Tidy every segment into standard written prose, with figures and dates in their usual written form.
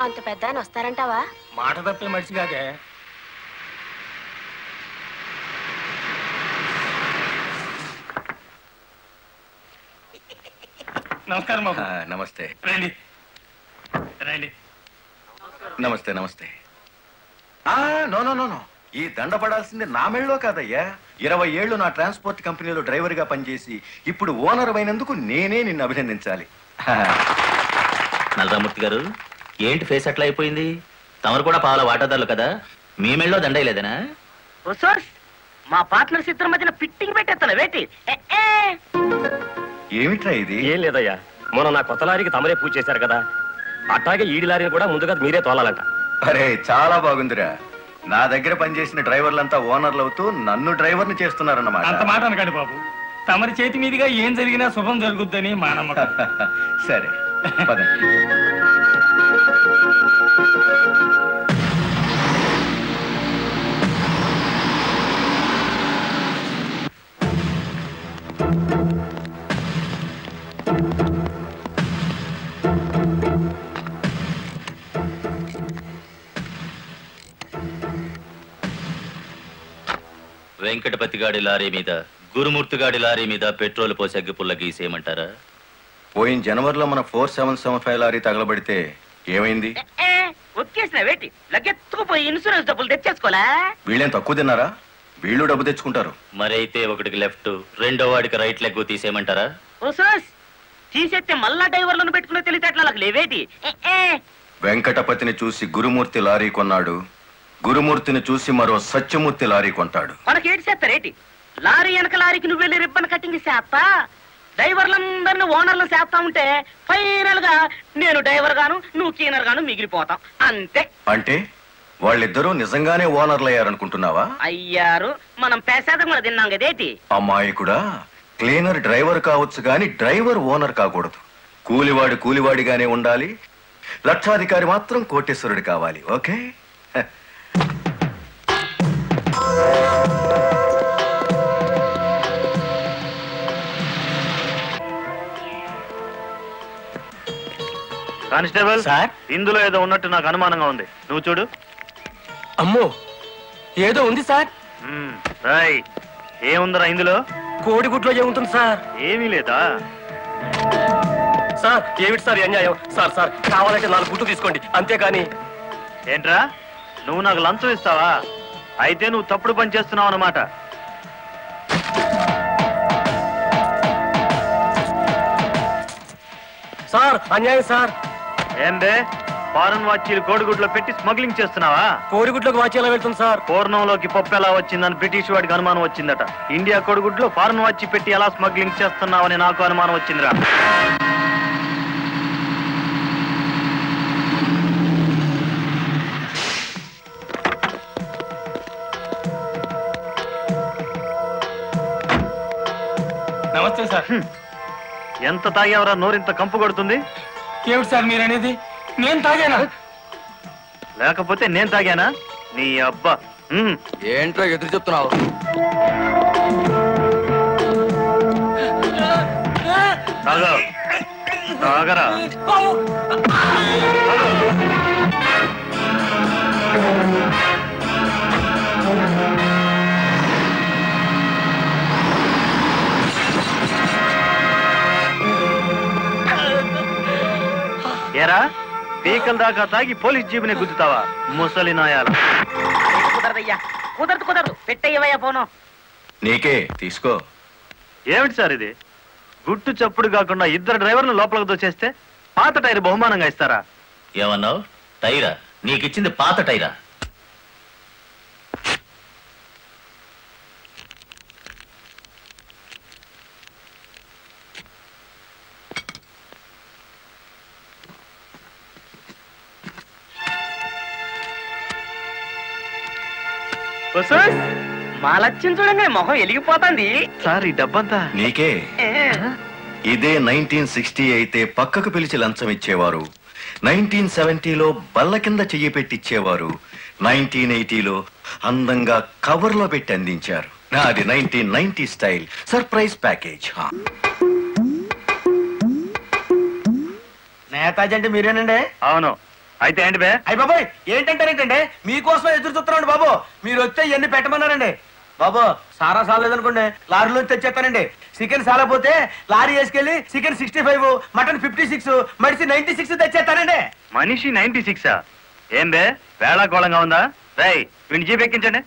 అంత పెద్ద ఆయన వస్తారంటావా? మాట తప్పే మనిషి కాదే. నమస్కారం బాబు. నమస్తే. రండి రండి. నమస్తే నమస్తే. నో నో నో నో, ఈ దండ పడాల్సింది నా మెళ్ళలో కాదయ్యా. 20 ఏళ్ళు నా ట్రాన్స్పోర్ట్ కంపెనీలో డ్రైవర్ గా పనిచేసి ఇప్పుడు ఓనర్ అయినందుకు నేనే నిన్ను అభినందించాలి. నల్లరామూర్తి గారు, ఏంటి ఫేస్ అట్లా అయిపోయింది? తమరు కూడా పాల వాటాదారులు కదా, మీ మెళ్ళలో దండలేదనా? మా పార్ట్నర్స్ ఇద్దరి మధ్యన ఫిట్టింగ్ పెట్టేస్తాను వేటి. ఏమిట్రా ఇది? ఏం లేదయ్యా, మొన్న నా కొత్త లారీకి తమరే పూజ చేశారు కదా, అట్లాగే ఈడి లారీని కూడా ముందుగా మీరే తోలాలంట. అరే చాలా బాగుందిరా. నా దగ్గర పనిచేసిన డ్రైవర్లంతా ఓనర్లు అవుతూ నన్ను డ్రైవర్ని చేస్తున్నారన్నమాట. అంత మాట అనకండి బాబు. తమరి చేతి మీదుగా ఏం జరిగినా శుభం జరుగుద్దని మా నమ్మకం. సరే పదండి. వెంకటపతి గాడి లారీ మీద, గురుమూర్తి గాడి లారీ మీద పెట్రోల్ పోసి అగ్గిపుల్ల గీసేయమంటారా? పోయిన జనవరిలో మన 4775 లారీ తగలబడితే ఏమైంది? ఒక్కేసిన వేటి లగ్గెత్తుకుపోయి ఇన్సూరెన్స్ డబ్బులు తెచ్చేసుకోలే. వీళ్ళేం తక్కువ తిన్నారా? వీళ్ళు డబ్బు తెచ్చుకుంటారు. మరైతే ఒకటికి లెఫ్ట్, రెండో వాడికి రైట్ లెగ్ తీసేయమంటారా? తీసేస్తే మళ్ళా డ్రైవర్లను పెట్టుకునే తెలిసేట్లా లేవేటి. వెంకటపతిని చూసి గురుమూర్తి లారీ కొన్నాడు, గురుమూర్తిని చూసి మరో సత్యమూర్తి లారీ కొంటాడు. మనకేటి చేస్తారేటి? లారీ వెనక లారీకి నువ్వు వెళ్ళి రిబ్బన్ కటింగ్ చేస్తా, డ్రైవర్లందరినీ ఓనర్లు చేస్తా ఉంటే ఫైనల్ గా నేను డ్రైవర్ గాను నువ్వు క్లీనర్ గాను మిగిలిపోతాం అంతే. అంటే వాళ్ళిద్దరూ నిజంగానే ఓనర్లు అయ్యారనుకుంటున్నావా? అయ్యారు, మనం పేసాదం కూడా తిన్నాం కదేటి. అమ్మాయి కూడా క్లీనర్ డ్రైవర్ కావచ్చు గాని డ్రైవర్ ఓనర్ కాకూడదు. కూలివాడు కూలివాడిగానే ఉండాలి, లక్షాధికారి మాత్రం కోటేశ్వరుడు కావాలి. ఓకే? కానిస్టేబుల్ సార్, ఇందులో ఏదో ఉన్నట్టు నాకు అనుమానంగా ఉంది, నువ్వు చూడు. అమ్మో, ఏదో ఉంది సార్. ఏముందరా ఇందులో? కోడిగుడ్లో ఏముంటుంది సార్? ఏమీ లేదా సార్? ఏమిటి సార్ అన్యాయం? సార్ సార్ కావాలంటే 4 గుడ్లు తీసుకోండి, అంతేకాని. ఏంట్రా, నువ్వు నాకు లంచం ఇస్తావా? అయితే నువ్వు తప్పుడు పని చేస్తున్నావు అన్నమాట. సార్ అన్యాయం సార్. ఏందే, ఫారెన్ వాచీలు కోడిగుడ్లో పెట్టి స్మగ్లింగ్ చేస్తున్నావా? కోడిగుడ్లోకి వాచ్ ఎలా వెళ్తుంది సార్? పూర్ణంలోకి పప్పు ఎలా వచ్చిందని బ్రిటిష్ వాడికి అనుమానం వచ్చిందట. ఇండియా కోడిగుడ్లో ఫారెన్ వాచీ పెట్టి ఎలా స్మగ్లింగ్ చేస్తున్నావని నాకు అనుమానం వచ్చిందిరా. నమస్తే సార్. ఎంత తాగేవరా నోరింత కంపు కొడుతుంది? ఏమిటి సార్ మీరు అనేది? నేను తాగానా? లేకపోతే నేను తాగానా? నీ అబ్బా. ఏంట్రా ఎదురు చెప్తున్నావు? తాగరా. ఏరా, పీకల దాకా తాగి పోలీస్ జీబుని గుద్దుతావా ముసలి నాయాల? కుదరదయ్యా, కుదరదు పెట్టయ్యవయ్యా పోను. నీకే తీసుకో. ఏమిటి సార్ ఇది? గుట్టు చప్పుడు కాకుండా 2 డ్రైవర్లు లోపలికి దోచేస్తే పాత టైర్ బహుమానంగా ఇస్తారా? ఏమన్నావు? టైరా? నీకిచ్చింది పాత టైరా? మా లక్ష్యం చూడంగా మొహం వెలిగిపోతుంది. సార్ ఈ డబ్బంతా నీకే. ఇదే 1960 అయితే పక్కకు పిలిచి లంచం ఇచ్చేవారు, 1970లో బల్ల కింద చెయ్యి పెట్టిచ్చేవారు, 1980లో అందంగా కవర్లో పెట్టి అందించారు. నాది 1990 స్టైల్ సర్ప్రైజ్ ప్యాకేజ్. నేతాజీ అంటే మీరేనండి? అవును, అయితే ఏంటి బే? అయ్య బాబాయ్ ఏంటంటారేంటండి, మీకోసం ఎదురు చూస్తున్నాండి బాబు. మీరు వస్తే ఇవన్నీ పెట్టమన్నారండి బాబు. సారా సాలేదనుకోండి లారీలో తెచ్చేస్తానండి. చికెన్ సాలపోతే లారీ వేసుకెళ్ళి చికెన్ 65, మటన్ 56, మనిషి 96 తెచ్చేస్తానండి. మనిషి 96? ఏం బే వేళాకోళంగా ఉందా? రై వీడిని జీప్ ఎక్కించండి.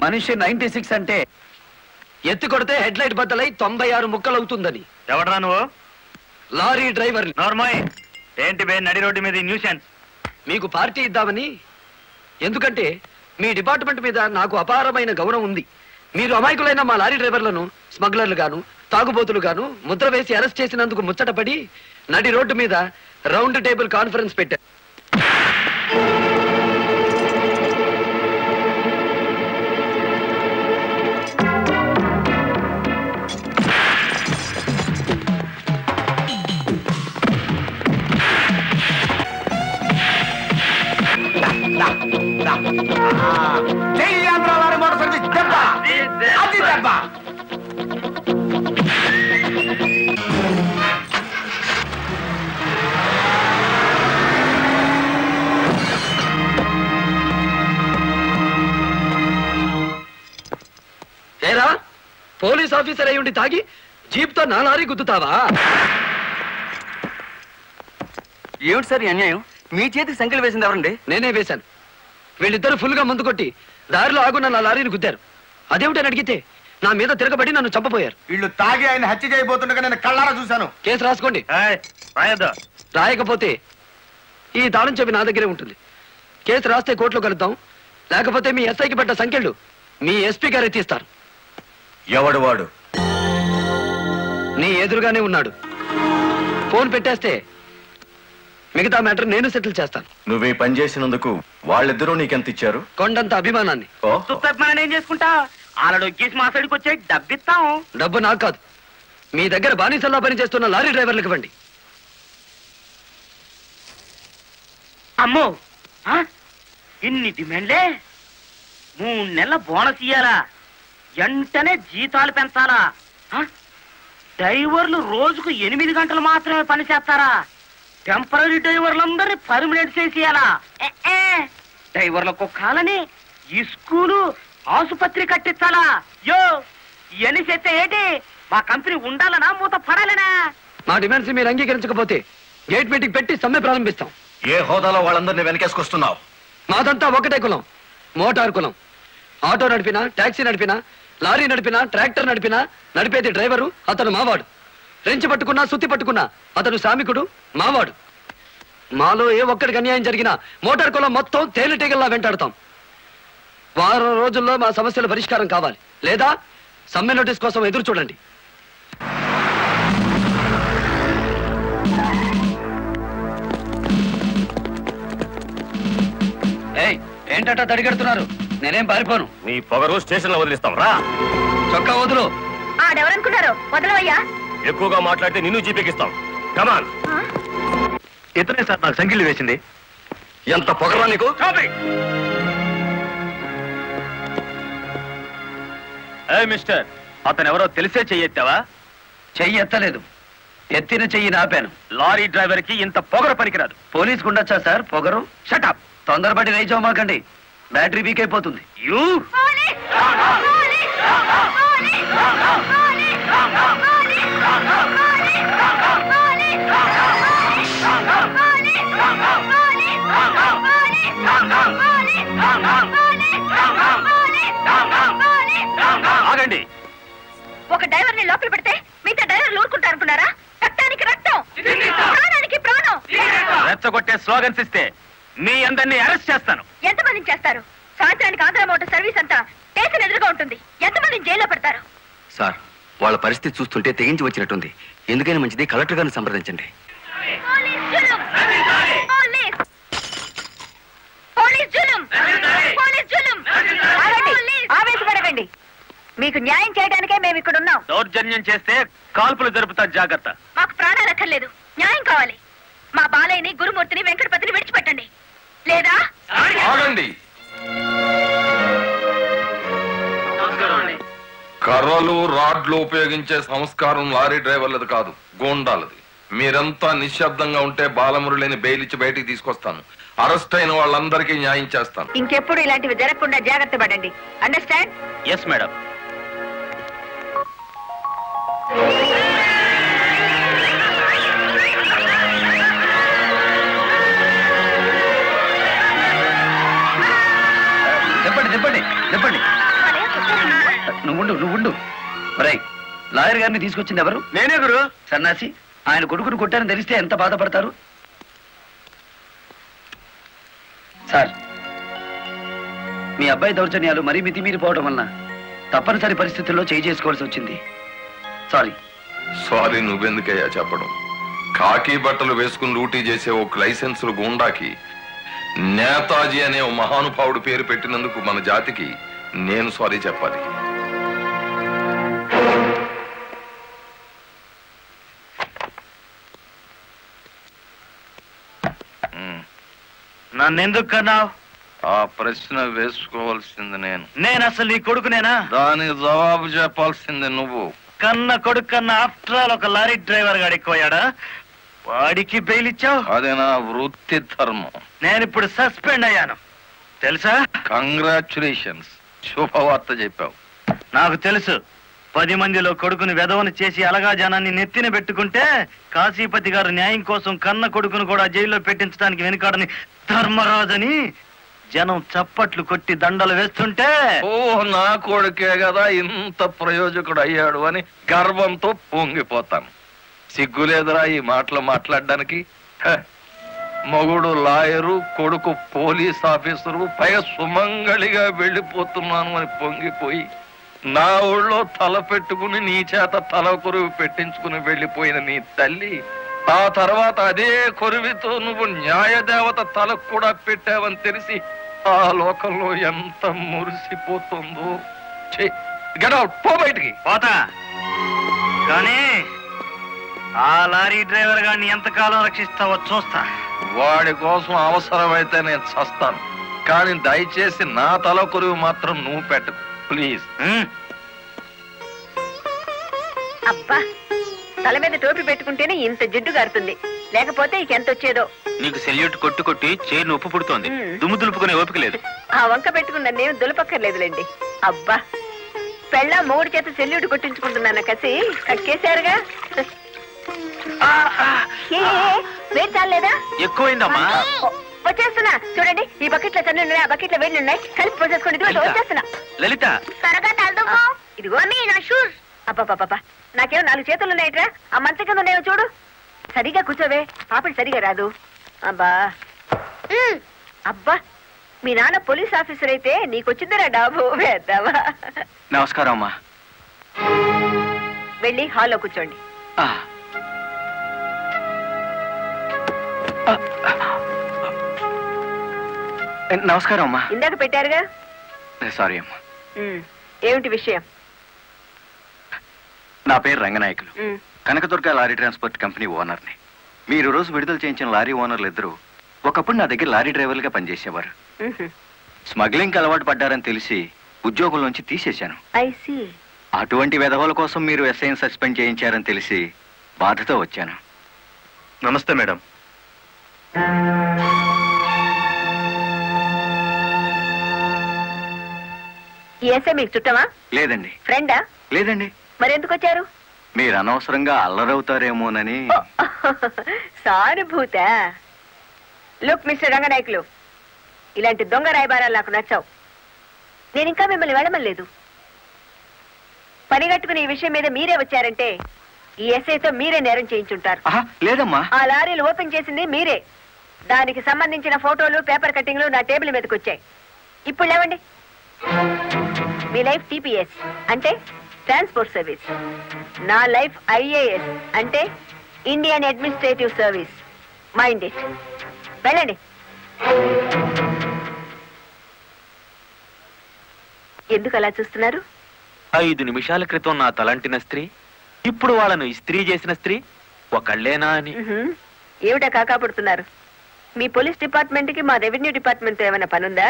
మనిషి 96 అంటే ఎత్తి కొడితే హెడ్ లైట్ బద్దలై 96 ముక్కలు అవుతుందని. ఎవడరా నువ్వు? Lorry driver. నోర్మాయ్, ఏంటి బే నడి రోడ్డు మీద న్యూసెన్స్? మీకు పార్టీ ఇద్దామని. ఎందుకంటే మీ డిపార్ట్మెంట్ మీద నాకు అపారమైన గౌరవం ఉంది. మీరు అమాయకులైన మా లారీ డ్రైవర్లను స్మగ్లర్లు గాను తాగుబోతులు గాను ముద్ర వేసి అరెస్ట్ చేసినందుకు ముచ్చటపడి నడి రోడ్డు మీద రౌండ్ టేబుల్ కాన్ఫరెన్స్ పెట్టారు. ఏరా పోలీస్ ఆఫీసర్ అయి ఉండి తాగి జీప్తో నా లారీ గుద్దుతావా? ఏమిటి సార్ ఈ అన్యాయం? మీ చేతికి సంఖ్యలు వేసింది ఎవరండి? నేనే వేశాను. వీళ్ళిద్దరు ఫుల్ గా ముందు కొట్టి దారిలో ఆగున్న నా లారీని గుద్దారు. అదేమిటని అడిగితే నా మీద తిరగబడి నన్ను చంపపోయారు. వీళ్ళు తాగి ఆయన హత్య చేయబోతుండగా నేను కళ్ళారా చూశాను. కేసు రాసుకోండి. రాయద్దా? రాయకపోతే ఈ తాళం చెవి నా దగ్గరే ఉంటుంది. కేసు రాస్తే కోర్టులో కలుద్దాం, లేకపోతే మీ ఎస్ఐకి పడ్డ సంఖ్యలు మీ ఎస్పీ గారు ఎత్తిస్తారు. ఎవడు వాడు? నీ ఎదురుగానే ఉన్నాడు. ఫోన్ పెట్టేస్తే మిగతా మ్యాటర్ నేను సెటిల్ చేస్తాను. నువ్వు ఈ పని చేసినందుకు వాళ్ళిద్దరూ నీకెంత ఇచ్చారు? కొండంత అభిమానాన్ని. మనం ఏం చేసుకుంటా? ఆలడు గీసి మా సైడ్కి వచ్చే డబ్బిస్తాం. డబ్బు నాకు కాదు, మీ దగ్గర బానిసల్లా పని చేస్తున్న లారీ డ్రైవర్లకు ఇవ్వండి. అమ్మో, ఇన్ని డిమాండ్లే? 3 నెలల బోనస్ ఇయ్యాలా? వెంటనే జీతాలు పెంచాలా? డ్రైవర్లు రోజుకు 8 గంటలు మాత్రమే పని చేస్తారా? టెంపరీ డ్రైవర్లందరినీ పర్మనెంట్ చేసేయాలా? డ్రైవర్లకు కాలని ఈ స్కూలు ఆసుపత్రి కట్టించాలా? యో ఇవన్నీ చేస్తే ఏంటి? మా కంపెనీ ఉండాలనా మూత పడాలనా? మా డిమాండ్స్ మీరు అంగీకరించకపోతే గేట్ మీటింగ్ పెట్టి సమ్మె ప్రారంభిస్తాం. ఏ హోదాలో వాళ్ళందరినీ వెనకేసుకొస్తున్నావు? మాదంతా ఒకటే కులం, మోటార్ కులం. ఆటో నడిపినా, టాక్సీ నడిపినా, లారీ నడిపినా, ట్రాక్టర్ నడిపినా నడిపేది డ్రైవరు, అతను మావాడు. రెంచి పట్టుకున్నా, సుత్తి పట్టుకున్నా అతను శ్రామికుడు, మావాడు. మాలో ఏ ఒక్కడికి అన్యాయం జరిగినా మోటార్ కులం మొత్తం తేలిటీగల్లా వెంటాడతాం. వారం రోజుల్లో మా సమస్యల పరిష్కారం కావాలి, లేదా సమ్మె నోటీస్ కోసం ఎదురు చూడండి. ఏంటట తడిగడుతున్నారు? నేనేం పారిపోను. నీ పొగరు స్టేషన్ లో వదిలిస్తాం రా. చొక్కా వదులు. ఆడెవరనుకున్నారు? వదలవయ్యా. ఎక్కువగా మాట్లాడితే నిన్ను జీపెక్కిస్తాం. కమాన్. ఇతనే సార్ నాకు సంఖ్యలు వేసింది. ఎంత పొగరా నీకు? మిస్టర్, అతను ఎవరో తెలిసే చెయ్యెత్తావా? చెయ్యి ఎత్తలేదు, ఎత్తిన చెయ్యి నాపాను. లారీ డ్రైవర్ కి ఇంత పొగరు పనికిరాదు. పోలీసుకు ఉండొచ్చా సార్ పొగరు? షటప్. తొందరపడి రైచోమాకండి, బ్యాటరీ వీక్ అయిపోతుంది. ఆగండి. ఒక డ్రైవర్ ని లోపల పెడితే మిగతా డ్రైవర్లు ఊరుకుంటారనుకున్నారా? రక్తానికి రక్తం, ప్రాణానికి ప్రాణం. రెచ్చగొట్టే స్లోగన్స్ ఇస్తే మీ అందరినీ అరెస్ట్ చేస్తాను. ఎంతమందిని చేస్తారు? సాయంత్రానికి ఆంధ్ర మోటార్ సర్వీస్ అంతా స్టేషన్ ఎదురుగా ఉంటుంది. ఎంతమందిని జైల్లో పెడతారు? సార్, వాళ్ళ పరిస్థితి చూస్తుంటే తెగించి వచ్చినట్టుంది. ఎందుకైనా మంచిది కలెక్టర్ గారిని సంప్రదించండి. ఆవేశపడకండి. మీకు న్యాయం చేయడానికే మేము ఇక్కడ ఉన్నాం. దౌర్జన్యం చేస్తే కాల్పులు జరుపుతా, జాగ్రత్త. మాకు ప్రాణాలు అక్కర్లేదు, న్యాయం కావాలి. మా బాలయ్యని, గురుమూర్తిని, వెంకటపతిని విడిచిపెట్టండి. లేదా ఆగండి. కర్రలు రాడ్లు ఉపయోగించే సంస్కారం లారీ డ్రైవర్లది కాదు, గోండాలది. మీరంతా నిశ్శబ్దంగా ఉంటే బాలమురళిని బెయిలిచ్చి బయటికి తీసుకొస్తాను. అరెస్ట్ అయిన వాళ్ళందరికీ న్యాయం చేస్తాను. ఇంకెప్పుడు ఇలాంటివి జరగకుండా జాగ్రత్త పడండి. అండర్స్టాండ్? Yes madam. చెప్పండి. నువ్వు రై, లాయర్ గారిని తీసుకొచ్చింది ఎవరు? నేనే గురు. సన్నాసి, ఆయన కొడుకును కొట్టారని తెలిస్తే ఎంత బాధపడతారు? సార్, మీ అబ్బాయి దౌర్జన్యాలు మరీ మితిమీరిపోవడం వలన తప్పనిసరి పరిస్థితుల్లో చేసుకోవాల్సి వచ్చింది. సారీ నువ్వెందుకయ్యా చెప్పడం? కాకి బట్టలు వేసుకుని డ్యూటీ చేసే ఒక లైసెన్సులు గూండాకి నేతాజీ అనే ఓ మహానుభావుడు పేరు పెట్టినందుకు మన జాతికి నేను సారీ చెప్పాలి. నన్నెందుకు కన్నావు? ఆ ప్రశ్న వేసుకోవాల్సింది నేను అసలు నీ కొడుకునేనా? దానికి జవాబు చెప్పాల్సింది నువ్వు. కన్న కొడుకు కన్నా ఆఫ్టర్ ఆల్ ఒక లారీ డ్రైవర్ గాడు ఎక్కువయ్యాడా? వాడికి బెయిల్ ఇచ్చావు? అదే నా వృత్తి ధర్మం. నేను ఇప్పుడు సస్పెండ్ అయ్యాను తెలుసా? కంగ్రాచులేషన్స్, శుభవార్త చెప్పావు. నాకు తెలుసు. 10 మందిలో కొడుకుని వెధవను చేసి అలగా జనాన్ని నెత్తిన పెట్టుకుంటే కాశీపతి గారు న్యాయం కోసం కన్న కొడుకును కూడా జైల్లో పెట్టించడానికి వెనుకాడని ధర్మరాజని జనం చప్పట్లు కొట్టి దండలు వేస్తుంటే, ఓ నా కొడుకే కదా ఇంత ప్రయోజకుడు అయ్యాడు అని గర్వంతో పొంగిపోతాను. సిగ్గులేదురా ఈ మాటలు మాట్లాడడానికి? మగుడు లాయరు, కొడుకు పోలీస్ ఆఫీసరు, పైగా సుమంగళిగా వెళ్ళిపోతున్నాను అని పొంగిపోయి నా ఊళ్ళో తల పెట్టుకుని నీ చేత తల కొరువు పెట్టించుకుని వెళ్ళిపోయిన నీ తల్లి ఆ తర్వాత అదే కొరువితో నువ్వు న్యాయదేవత తలకు కూడా పెట్టావని తెలిసి ఆ లోకంలో ఎంత మురిసిపోతుందో. గెట్ అవుట్, పో బయటికి. పోతా, కానీ ఆ లారీ డ్రైవర్ గారిని ఎంతకాలం రక్షిస్తావో చూస్తా. వాడి కోసం అవసరమైతే నేను చస్తాను, కానీ దయచేసి నా తల కొరువు మాత్రం నువ్వు పెట్టకు ప్లీజ్. అబ్బా, తల మీద టోపీ పెట్టుకుంటేనే ఇంత జిడ్డు గారుతుంది, లేకపోతే ఇంకెంత వచ్చేదో. నీకు సెల్యూట్ కొట్టు కొట్టి చేరు ఉప్పు పుడుతోంది, దుమ్ము దులుపుకునే ఓపిక లేదు. ఆ వంక పెట్టుకున్న నేను దులపక్కర్లేదులేండి. అబ్బా, పెళ్ళ మూడు చేత సెల్యూట్ కొట్టించుకుంటున్నాను కసి కక్కేశారుగా. వేడి చాలేదా? ఎక్కువైందమ్మా. వచ్చేస్తున్నా చూడండి. ఈ బకెట్ లో తన్ను ఉన్నాయి, ఆ బకెట్ లో వేడి ఉన్నాయి, కలిపి పోసేసుకోండి. వచ్చేస్తున్నా. లలిత, త్వరగా తలదుకో. ఇదిగో నీ నా షూస్. అబ్బా, నాకేమో 4 చేతులు ఉన్నాయిట్రా. ఆ మంత్రి కింద ఉన్నాయో చూడు. సరిగా కూర్చోవే, పాపడి సరిగా రాదు. అబ్బా అబ్బా, మీ నాన్న పోలీస్ ఆఫీసర్ అయితే నీకొచ్చిందిరా డాబు వేద్దావా. నమస్కారం అమ్మా. వెళ్ళి హాల్లో కూర్చోండి. నమస్కారం అమ్మా. ఇందాక పెట్టారుగా. సారీ అమ్మా. ఏమిటి విషయం? నా పేరు Ranganayakulu, Kanakadurga lorry transport company ఓనర్ని. మీరు రోజు విడుదల చేయించిన లారీ ఓనర్లు ఇద్దరు ఒకప్పుడు నా దగ్గర లారీ డ్రైవర్లుగా పనిచేసేవారు. స్మగ్లింగ్ అలవాటు పడ్డారని తెలిసి ఉద్యోగంలోంచి తీసేశాను. అటువంటి వెధవల కోసం మీరు ఎస్ఐని సస్పెండ్ చేయించారని తెలిసి బాధతో వచ్చాను. నమస్తే మేడం. ఈ ఎస్ఐ మీకు చుట్టమా? లేదండి. ఫ్రెండా? లేదండి. మరి ఎందుకు వచ్చారు? మీరు అనవసరంగా అల్లరవుతారేమోనని. సానుభూత. లుక్ మిస్టర్ రంగనాయకులు, ఇలాంటి దొంగ రాయబారాలు నాకు నచ్చావు. నేను ఇంకా మిమ్మల్ని వెళ్ళమలేదు. పనిగట్టుకుని ఈ విషయం మీద మీరే వచ్చారంటే ఈ ఎస్ఐతో మీరే నేరం చేయించుంటారు. లేదమ్మా. ఆ లారీలు ఓపెన్ చేసింది మీరే. దానికి సంబంధించిన ఫోటోలు పేపర్ కట్టింగ్లు నా టేబుల్ మీదకి వచ్చాయి. ఇప్పుడు లేవండి. మీ లైఫ్ టీపీఎస్ అంటే ట్రాన్స్పోర్ట్ సర్వీస్, నా లైఫ్ ఐఏఎస్ అంటే Indian administrative service. Mind it. వెళ్ళండి. ఎందుకు అలా చూస్తున్నారు? 5 నిమిషాల క్రితం నా తలంటిన స్త్రీ ఇప్పుడు వాళ్ళను ఇస్త్రీ చేసిన స్త్రీ ఒకళ్ళేనా అని. ఏమిటా కాకాపడుతున్నారు? మీ పోలీస్ డిపార్ట్మెంట్ కి మా రెవెన్యూ డిపార్ట్మెంట్ ఏమైనా పనుందా?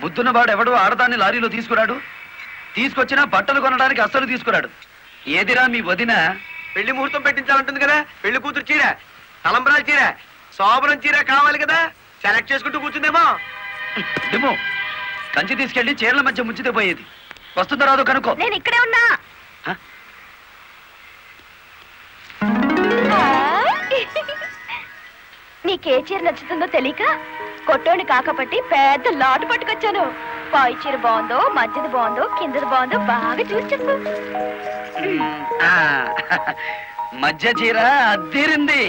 బుద్ధున్న వాడు ఎవడు ఆడదాన్ని లారీలో తీసుకురాడు, తీసుకొచ్చినా బట్టలు కొనడానికి అస్సలు తీసుకురాడు. ఏదిరా మీ వదిన? పెళ్లి ముహూర్తం పెట్టించాలంటుంది కదా. పెళ్లి కూతురు చీర, తలంబరాల చీర, శోభనం చీర కావాలి కదా. సెలెక్ట్ చేసుకుంటూ కూర్చుందేమో. ఏమో కంచి తీసుకెళ్లి చీరల మధ్య ముంచితే పోయేది. వస్తుందో రాదో కనుక్కో. నేను ఇక్కడే ఉన్నా. నీకే చీర నచ్చుతుందో తెలియక కొట్టోని కాకపట్టి పెద్ద లాటు పట్టుకొచ్చాను. పై చీర బాగుందో, మధ్యది బాగుందో, కిందది బాగుందో బాగా చూసి చెప్పు. మధ్య చీర అద్దీరింది.